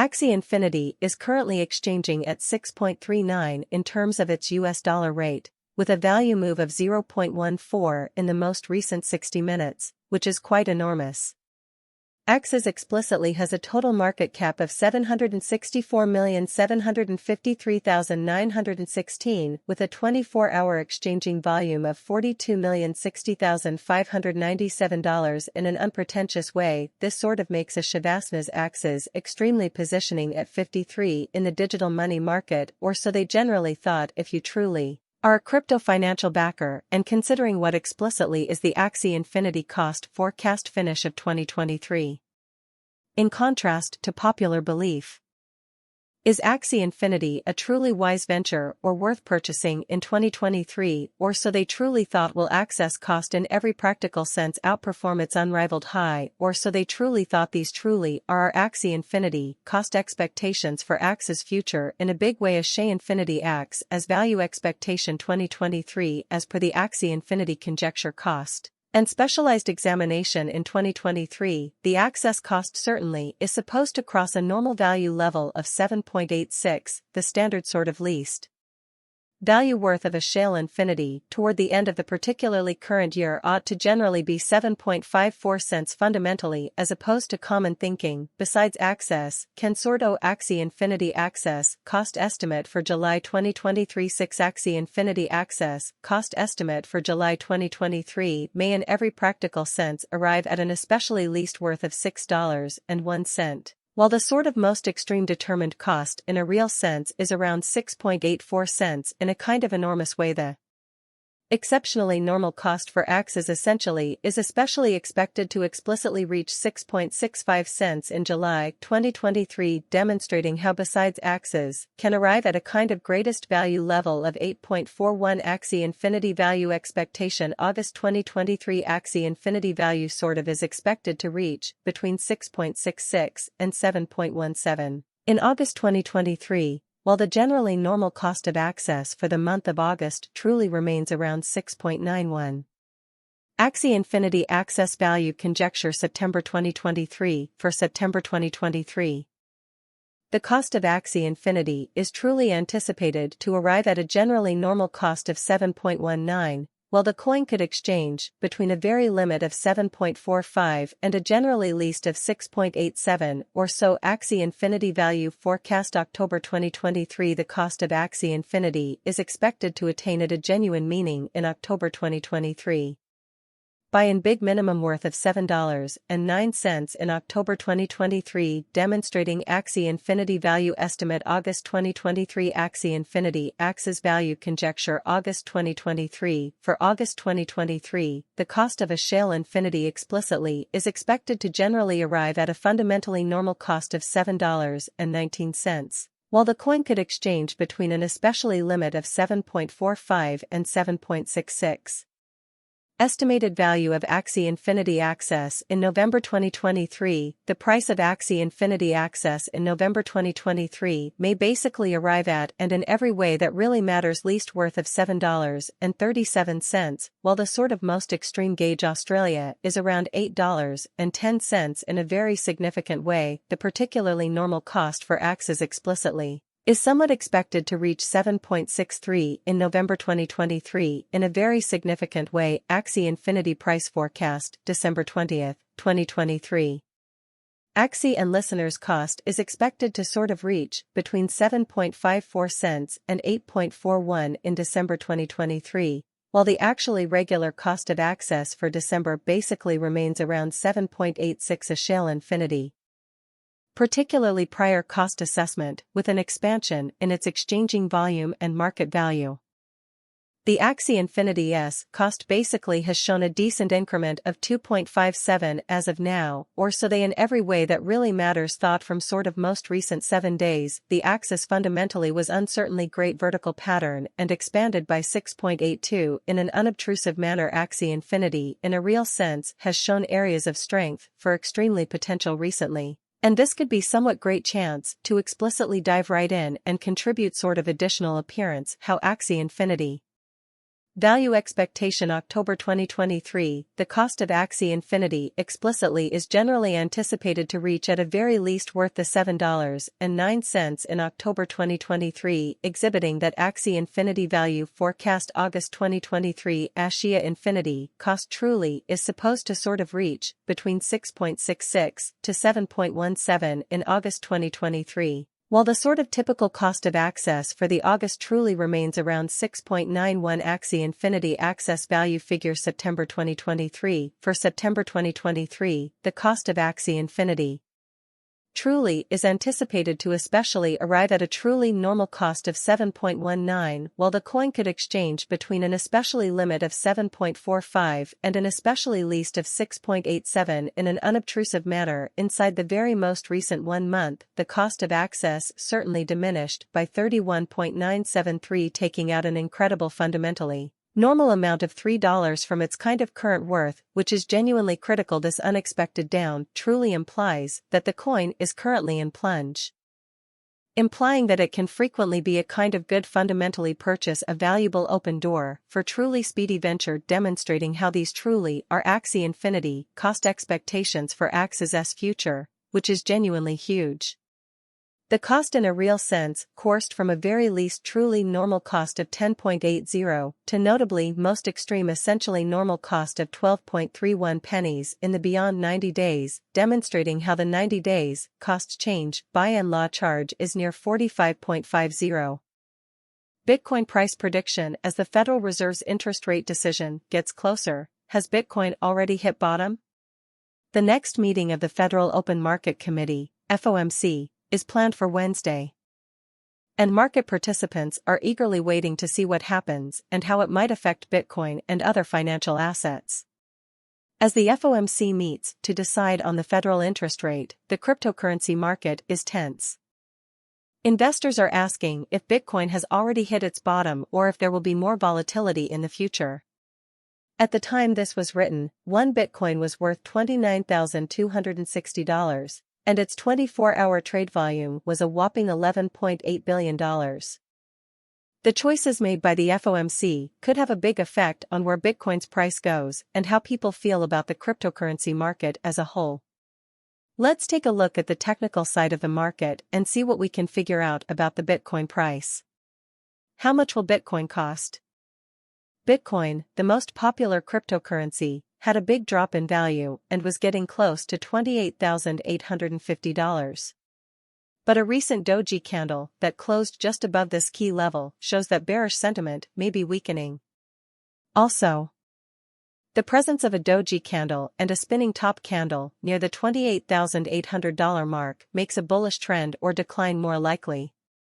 Axie Infinity is currently exchanging at 6.39 in terms of its US dollar rate, with a value move of 0.14 in the most recent 60 minutes, which is quite enormous. Axie explicitly has a total market cap of 764,753,916 with a 24-hour exchanging volume of $42,060,597 in an unpretentious way. This sort of makes a Shavasana's Axie extremely positioning at 53 in the digital money market, or so they generally thought. If you truly are a crypto financial backer and considering what explicitly is the Axie Infinity cost forecast finish of 2023. In contrast to popular belief, is Axie Infinity a truly wise venture or worth purchasing in 2023, or so they truly thought? Will Axie cost in every practical sense outperform its unrivaled high, or so they truly thought? These truly are our Axie Infinity cost expectations for Axie's future in a big way. A Shay Infinity acts as value expectation 2023 as per the Axie Infinity conjecture cost and specialized examination in 2023, the Axie cost certainly is supposed to cross a normal value level of 7.86, the standard sort of least value worth of a Shale Infinity toward the end of the particularly current year ought to generally be 7.54 cents fundamentally as opposed to common thinking. Besides Axie, can Sordo Axie Infinity Axie cost estimate for July 2023 6 Axie Infinity Axie cost estimate for July 2023 may in every practical sense arrive at an especially least worth of $6.01. While the sort of most extreme determined cost in a real sense is around 6.84 cents in a kind of enormous way. The exceptionally normal cost for Axie essentially is especially expected to explicitly reach 6.65 cents in July 2023, demonstrating how besides Axie can arrive at a kind of greatest value level of 8.41 Axie Infinity value expectation. August 2023 Axie Infinity value sort of is expected to reach between 6.66 and 7.17 in August 2023. While the generally normal cost of Axie for the month of August truly remains around 6.91. Axie Infinity Axie value conjecture September 2023. For September 2023, the cost of Axie Infinity is truly anticipated to arrive at a generally normal cost of 7.19, while the coin could exchange between a very limit of 7.45 and a generally least of 6.87 or so. Axie Infinity value forecast October 2023. The cost of Axie Infinity is expected to attain at a genuine meaning in October 2023. Buy in big minimum worth of $7.09 in October 2023, demonstrating Axie Infinity value estimate August 2023 Axie Infinity Axie value conjecture August 2023. For August 2023, the cost of a Shale Infinity explicitly is expected to generally arrive at a fundamentally normal cost of $7.19, while the coin could exchange between an especially limit of 7.45 and 7.66. Estimated value of Axie Infinity Axie in November 2023. The price of Axie Infinity Axie in November 2023 may basically arrive at and in every way that really matters least worth of $7.37, while the sort of most extreme gauge Australia is around $8.10 in a very significant way. The particularly normal cost for Axie explicitly is somewhat expected to reach 7.63 in November 2023 in a very significant way. Axie Infinity price forecast December 20th, 2023. Axie and listeners' cost is expected to sort of reach between 7.54 cents and 8.41 in December 2023, while the actually regular cost of Axie for December basically remains around 7.86 a Shale Infinity. Particularly prior cost assessment, with an expansion in its exchanging volume and market value. The Axie Infinity's cost basically has shown a decent increment of 2.57 as of now, or so they in every way that really matters thought. From sort of most recent 7 days, the Axie fundamentally was uncertainly great vertical pattern and expanded by 6.82 in an unobtrusive manner. Axie Infinity in a real sense has shown areas of strength for extremely potential recently. And this could be somewhat great chance to explicitly dive right in and contribute sort of additional appearance how Axie Infinity Value expectation October 2023, the cost of Axie Infinity explicitly is generally anticipated to reach at a very least worth the $7.09 in October 2023, exhibiting that Axie Infinity value forecast August 2023 Axie Infinity cost truly is supposed to sort of reach between 6.66 to 7.17 in August 2023. While the sort of typical cost of access for the August truly remains around 6.91 Axie Infinity access value figure September 2023, for September 2023, the cost of Axie Infinity truly is anticipated to especially arrive at a truly normal cost of 7.19, while the coin could exchange between an especially limit of 7.45 and an especially least of 6.87 in an unobtrusive manner inside the very most recent 1 month. The cost of access certainly diminished by 31.973, taking out an incredible fundamentally normal amount of $3 from its kind of current worth, which is genuinely critical. This unexpected down truly implies that the coin is currently in plunge, implying that it can frequently be a kind of good fundamentally purchase, a valuable open door for truly speedy venture, demonstrating how these truly are Axie Infinity cost expectations for Axie's future, which is genuinely huge. The cost in a real sense coursed from a very least truly normal cost of 10.80 to notably most extreme essentially normal cost of 12.31 pennies in the beyond 90 days, demonstrating how the 90 days cost change by and law charge is near 45.50. Bitcoin price prediction as the Federal Reserve's interest rate decision gets closer. Has Bitcoin already hit bottom? The next meeting of the Federal Open Market Committee, FOMC, is planned for Wednesday, and market participants are eagerly waiting to see what happens and how it might affect Bitcoin and other financial assets. As the FOMC meets to decide on the federal interest rate, the cryptocurrency market is tense. Investors are asking if Bitcoin has already hit its bottom or if there will be more volatility in the future. At the time this was written, one Bitcoin was worth $29,260. And its 24-hour trade volume was a whopping $11.8 billion. The choices made by the FOMC could have a big effect on where Bitcoin's price goes and how people feel about the cryptocurrency market as a whole. Let's take a look at the technical side of the market and see what we can figure out about the Bitcoin price. How much will Bitcoin cost? Bitcoin, the most popular cryptocurrency, had a big drop in value and was getting close to $28,850. But a recent doji candle that closed just above this key level shows that bearish sentiment may be weakening. Also, the presence of a doji candle and a spinning top candle near the $28,800 mark makes a bullish trend or decline more likely.